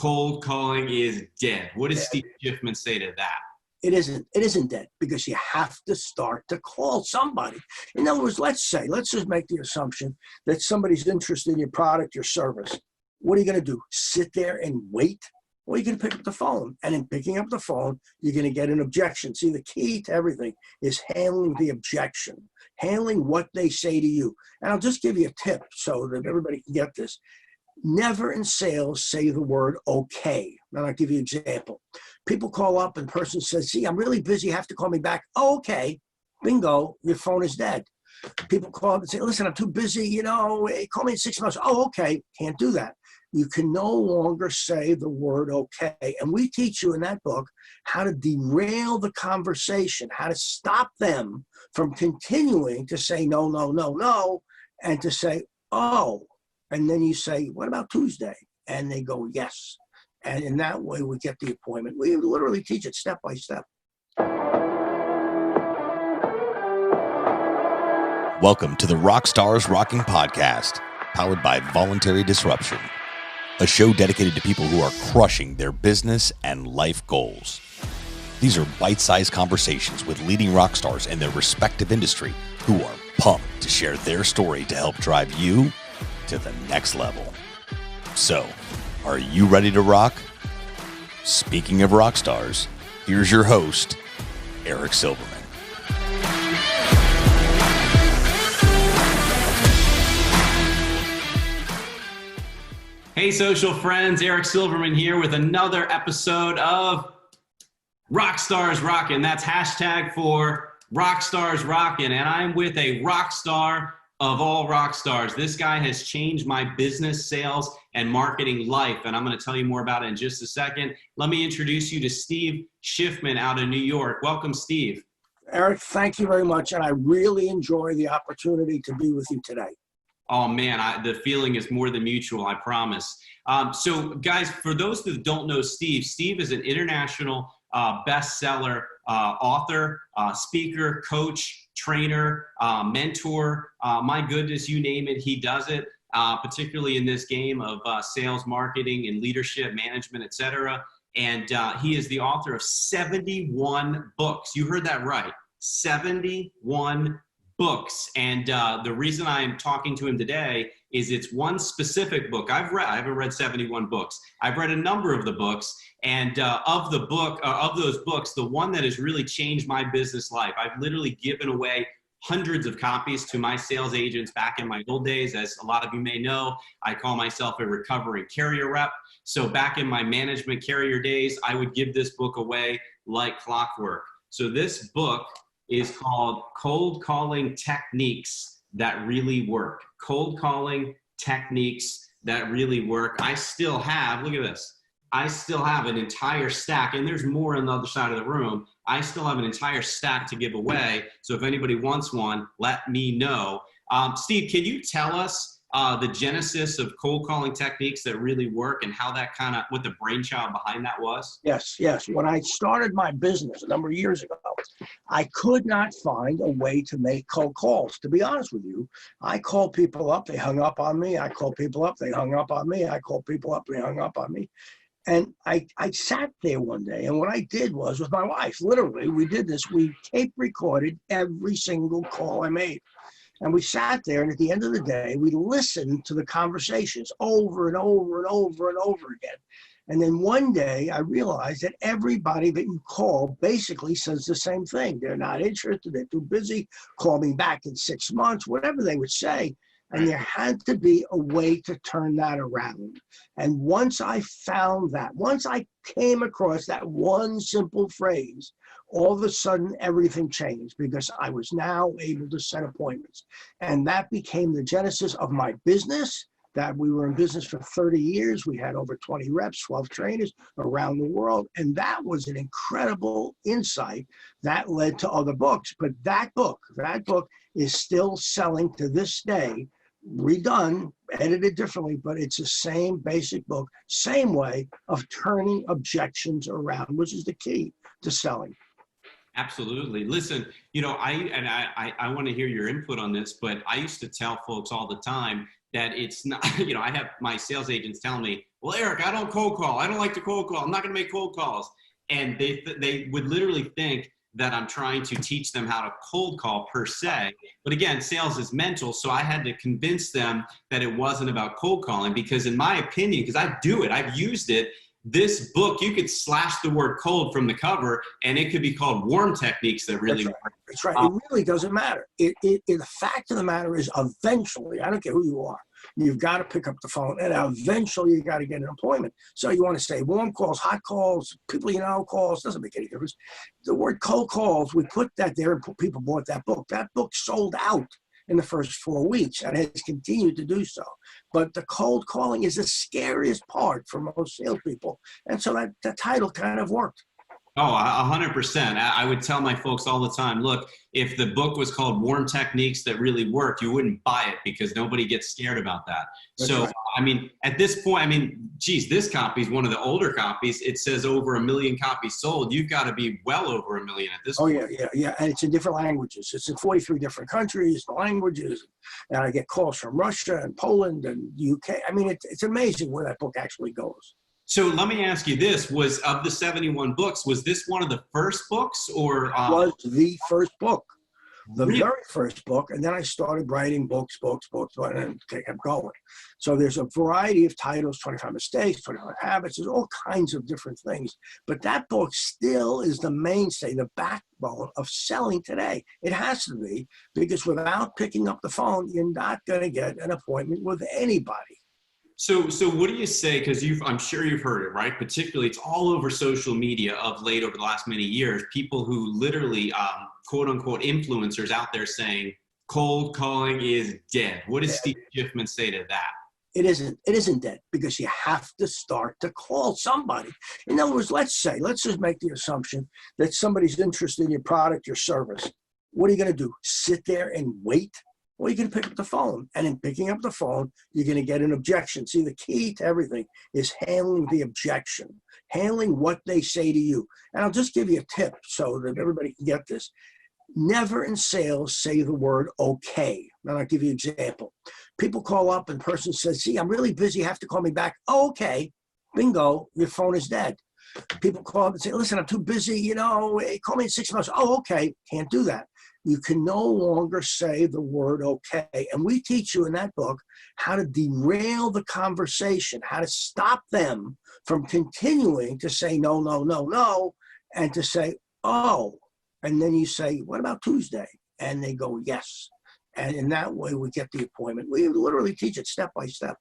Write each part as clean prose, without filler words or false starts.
cold calling is dead. What does Steve Schiffman say to that? It isn't dead, because you have to start to call somebody. In other words, let's just make the assumption that somebody's interested in your product, your service. What are you going to do? Sit there and wait? Or are you going to pick up the phone? And in picking up the phone, you're going to get an objection. See, the key to everything is handling the objection, handling what they say to you. And I'll just give you a tip so that everybody can get this. Never in sales say the word okay. Now I'll give you an example. People call up and the person says, "See, I'm really busy, you have to call me back." "Oh, okay." Bingo, your phone is dead. People call up and say, "Listen, I'm too busy, call me in 6 months." "Oh, okay." Can't do that. You can no longer say the word okay. And we teach you in that book how to derail the conversation, how to stop them from continuing to say no, no, no, no, and to say, "Oh." And then you say, "What about Tuesday?" And they go, "Yes." And in that way, we get the appointment. We literally teach it step by step. Welcome to the Rockstars Rocking podcast, powered by Voluntary Disruption, a show dedicated to people who are crushing their business and life goals. These are bite-sized conversations with leading rock stars in their respective industry who are pumped to share their story to help drive you to the next level. So, are you ready to rock? Speaking of rock stars, here's your host, Eric Silverman. Hey, social friends, Eric Silverman here with another episode of Rockstars Rocking. That's hashtag for Rockstars Rocking, and I'm with a rock star of all rock stars. This guy has changed my business, sales, and marketing life, and I'm going to tell you more about it in just a second. Let me introduce you to Steve Schiffman out of New York. Welcome, Steve. Eric, thank you very much, and I really enjoy the opportunity to be with you today. Oh, man, the feeling is more than mutual, I promise. So, guys, for those that don't know Steve is an international bestseller author, speaker, coach, trainer, mentor. My goodness, you name it, he does it, particularly in this game of sales, marketing, and leadership, management, etc. And he is the author of 71 books. You heard that right, 71 books. And the reason I'm talking to him today is it's one specific book I haven't read 71 books. I've read a number of the books, and of those books, the one that has really changed my business life, I've literally given away hundreds of copies to my sales agents back in my old days. As a lot of you may know, I call myself a recovering carrier rep. So back in my management carrier days, I would give this book away like clockwork. So this book is called Cold Calling Techniques That Really Work. Cold Calling Techniques That Really Work. I still have, look at this, I still have an entire stack, and there's more on the other side of the room. I still have an entire stack to give away. So if anybody wants one, let me know. Steve, can you tell us the genesis of cold calling techniques that really work and how that what the brainchild behind that was? Yes. When I started my business a number of years ago, I could not find a way to make cold calls. To be honest with you, I called people up, they hung up on me. I called people up, they hung up on me. I called people up, they hung up on me. And I sat there one day, and what I did was, with my wife, literally, we did this. We tape recorded every single call I made. And we sat there, and at the end of the day, we listened to the conversations over and over and over and over again. And then one day, I realized that everybody that you call basically says the same thing. They're not interested, they're too busy, call me back in 6 months, whatever they would say. And there had to be a way to turn that around. And once I found that, once I came across that one simple phrase, all of a sudden everything changed, because I was now able to set appointments. And that became the genesis of my business. That we were in business for 30 years. We had over 20 reps, 12 trainers around the world. And that was an incredible insight that led to other books. But that book is still selling to this day, redone, edited differently, but it's the same basic book, same way of turning objections around, which is the key to selling. Absolutely. Listen, I want to hear your input on this, but I used to tell folks all the time that it's not, I have my sales agents telling me, well, Eric, I don't cold call. I don't like to cold call. I'm not going to make cold calls. And they would literally think that I'm trying to teach them how to cold call per se. But again, sales is mental. So I had to convince them that it wasn't about cold calling, because in my opinion, because I do it, I've used it, this book, you could slash the word cold from the cover and it could be called warm techniques that really work. That's right. It really doesn't matter. The fact of the matter is, eventually, I don't care who you are, you've got to pick up the phone, and eventually you got to get an appointment. So you want to say warm calls, hot calls, people you know calls, doesn't make any difference. The word cold calls, we put that there and people bought that book. That book sold out in the first 4 weeks and has continued to do so. But the cold calling is the scariest part for most salespeople. And so that title kind of worked. Oh, 100%. I would tell my folks all the time, look, if the book was called Warm Techniques That Really Work, you wouldn't buy it, because nobody gets scared about that. That's so, right. I mean, at this point, I mean, geez, this copy is one of the older copies. It says over 1 million copies sold. You've got to be well over 1 million at this point. Oh, yeah. And it's in different languages. It's in 43 different countries, the languages. And I get calls from Russia and Poland and UK. I mean, it's amazing where that book actually goes. So let me ask you this, was of the 71 books, was this one of the first books, or? It was the first book, the really? very first book. And then I started writing books, and then it kept going. So there's a variety of titles, 25 Mistakes, 25 Habits, there's all kinds of different things. But that book still is the mainstay, the backbone of selling today. It has to be, because without picking up the phone, you're not going to get an appointment with anybody. So what do you say, because I'm sure you've heard it, right? Particularly, it's all over social media of late over the last many years, people who literally, quote unquote, influencers out there saying cold calling is dead. What does Steve Schiffman say to that? It isn't dead, because you have to start to call somebody. In other words, let's just make the assumption that somebody's interested in your product, your service. What are you going to do? Sit there and wait? Well, you're going to pick up the phone, and in picking up the phone, you're going to get an objection. See, the key to everything is handling the objection, handling what they say to you. And I'll just give you a tip so that everybody can get this. Never in sales say the word okay. And I'll give you an example. People call up and the person says, "See, I'm really busy, have to call me back." Oh, okay. Bingo, your phone is dead. People call up and say, "Listen, I'm too busy, call me in 6 months." Oh, okay. Can't do that. You can no longer say the word okay. And we teach you in that book how to derail the conversation, how to stop them from continuing to say no, no, no, no, and to say, oh. And then you say, "What about Tuesday?" And they go, "Yes." And in that way, we get the appointment. We literally teach it step by step.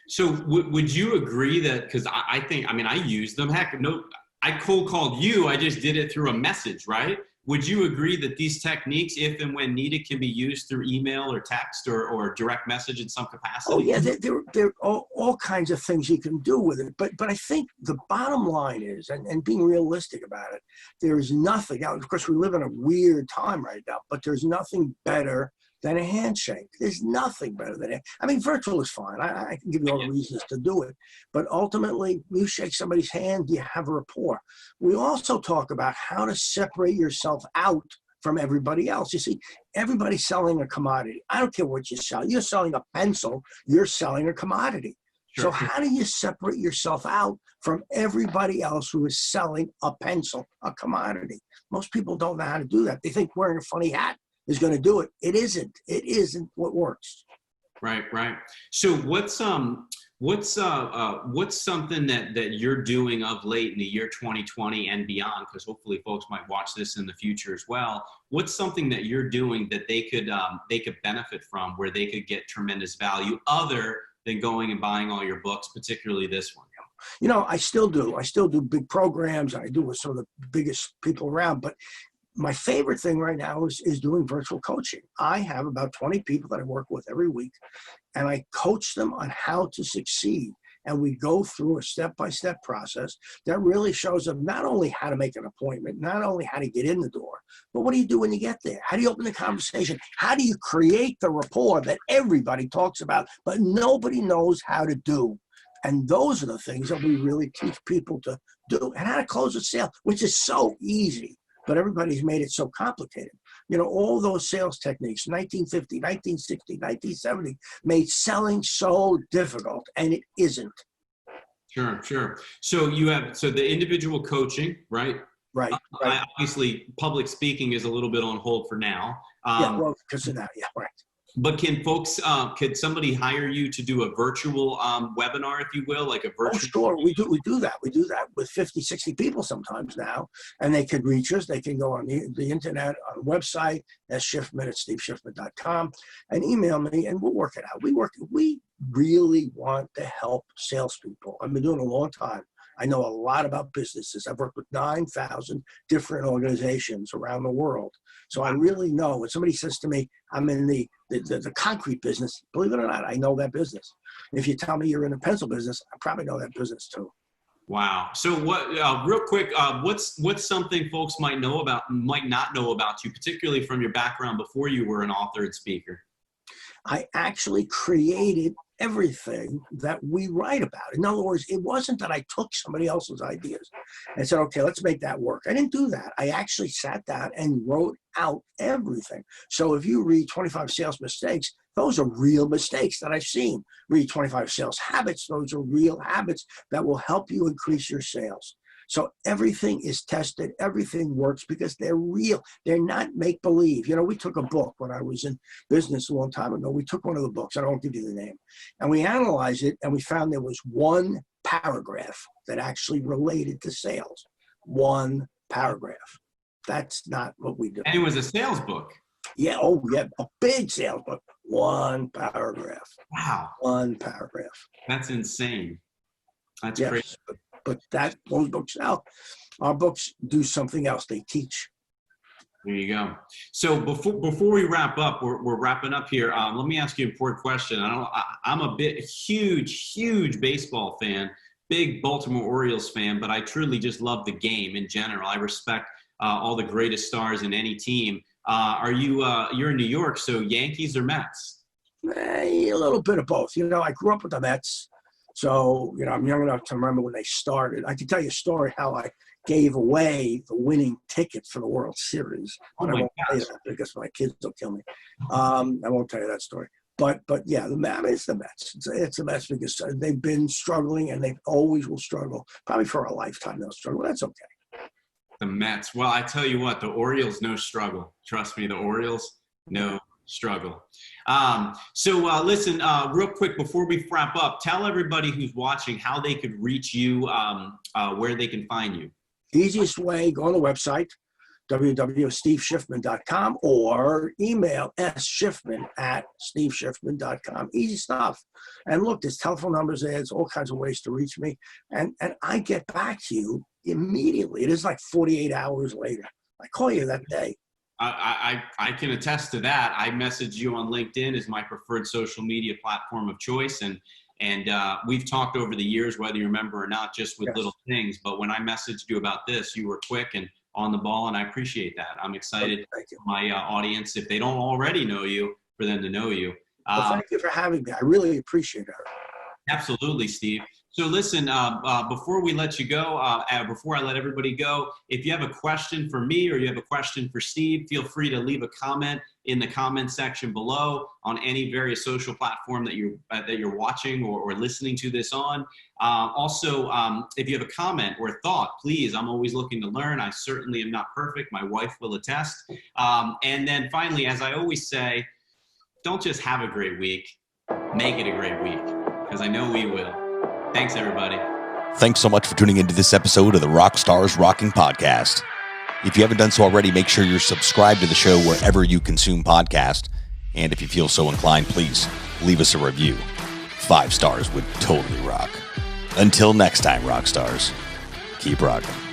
So would you agree that, because I use them, heck, no, I cold called you, I just did it through a message, right? Would you agree that these techniques, if and when needed, can be used through email or text or direct message in some capacity? Oh, yeah, there are all kinds of things you can do with it. But I think the bottom line is, and being realistic about it, there is nothing, now, of course, we live in a weird time right now, but there's nothing better than a handshake. There's nothing better than it. I mean, virtual is fine. I can give you all the reasons to do it. But ultimately, you shake somebody's hand, you have a rapport. We also talk about how to separate yourself out from everybody else. You see, everybody's selling a commodity. I don't care what you sell. You're selling a pencil, you're selling a commodity. Sure. So how do you separate yourself out from everybody else who is selling a pencil, a commodity? Most people don't know how to do that. They think wearing a funny hat is going to do it. It isn't. It isn't what works. Right. So what's something that you're doing of late in the year 2020 and beyond? Because hopefully folks might watch this in the future as well. What's something that you're doing that they could benefit from, where they could get tremendous value other than going and buying all your books, particularly this one? I still do big programs. I do with some of the biggest people around, but my favorite thing right now is doing virtual coaching. I have about 20 people that I work with every week, and I coach them on how to succeed. And we go through a step-by-step process that really shows them not only how to make an appointment, not only how to get in the door, but what do you do when you get there? How do you open the conversation? How do you create the rapport that everybody talks about, but nobody knows how to do? And those are the things that we really teach people to do, and how to close a sale, which is so easy. But everybody's made it so complicated. All those sales techniques, 1950, 1960, 1970, made selling so difficult, and it isn't. Sure. So the individual coaching, right? Right. Obviously, public speaking is a little bit on hold for now. Well, because of that. Yeah, right. But can folks, could somebody hire you to do a virtual webinar, if you will, like a virtual? Oh, sure. We do that. We do that with 50, 60 people sometimes now. And they could reach us. They can go on the internet, on the website, Schiffman@steveschiffman.com, and email me, and we'll work it out. We really want to help salespeople. I've been doing it a long time. I know a lot about businesses. I've worked with 9,000 different organizations around the world. So I really know when somebody says to me, I'm in the concrete business, believe it or not, I know that business. If you tell me you're in the pencil business, I probably know that business too. Wow. So what, real quick, what's something folks might not know about you, particularly from your background before you were an author and speaker? I actually created everything that we write about. In other words, it wasn't that I took somebody else's ideas and said, okay, let's make that work. I didn't do that. I actually sat down and wrote out everything. So if you read 25 Sales Mistakes, those are real mistakes that I've seen. Read 25 Sales Habits, those are real habits that will help you increase your sales. So everything is tested, everything works because they're real. They're not make-believe. You know, we took a book when I was in business a long time ago. We took one of the books, I don't give you the name, and we analyzed it, and we found there was one paragraph that actually related to sales. One paragraph. That's not what we do. And it was a sales book. Yeah, a big sales book. One paragraph. Wow. One paragraph. That's insane. That's yes, crazy. But those books sell. Our books do something else. They teach. There you go. So before we wrap up, we're wrapping up here. Let me ask you an important question. I'm a huge baseball fan, big Baltimore Orioles fan, but I truly just love the game in general. I respect all the greatest stars in any team. You're in New York, so Yankees or Mets? A little bit of both. You know, I grew up with the Mets. So, you know, I'm young enough to remember when they started. I can tell you a story how I gave away the winning tickets for the World Series. But I won't tell you that because my kids will kill me. I won't tell you that story. But yeah, it's the Mets. It's the Mets because they've been struggling and they always will struggle. Probably for a lifetime they'll struggle. That's okay. The Mets. Well, I tell you what, the Orioles, no struggle. Trust me, the Orioles, no struggle. Listen, real quick before we wrap up, tell everybody who's watching how they could reach you, where they can find you. Easiest way, go on the website, www.steveschiffman.com, or email schiffman@steveschiffman.com. Easy stuff. And look, there's telephone numbers there. There's all kinds of ways to reach me. And I get back to you immediately. It is like 48 hours later. I call you that day. I can attest to that. I message you on LinkedIn as my preferred social media platform of choice. And we've talked over the years, whether you remember or not, just with little things. But when I messaged you about this, you were quick and on the ball, and I appreciate that. I'm excited for my audience, if they don't already know you, for them to know you. Well, thank you for having me. I really appreciate it. Absolutely, Steve. So listen, before we let you go, before I let everybody go, if you have a question for me or you have a question for Steve, feel free to leave a comment in the comment section below on any various social platform that you're watching or listening to this on. Also, if you have a comment or a thought, please, I'm always looking to learn. I certainly am not perfect. My wife will attest. And then finally, as I always say, don't just have a great week, make it a great week, because I know we will. Thanks, everybody. Thanks so much for tuning into this episode of the Rockstars Rocking Podcast. If you haven't done so already, make sure you're subscribed to the show wherever you consume podcasts. And if you feel so inclined, please leave us a review. 5 stars would totally rock. Until next time, Rockstars, keep rocking.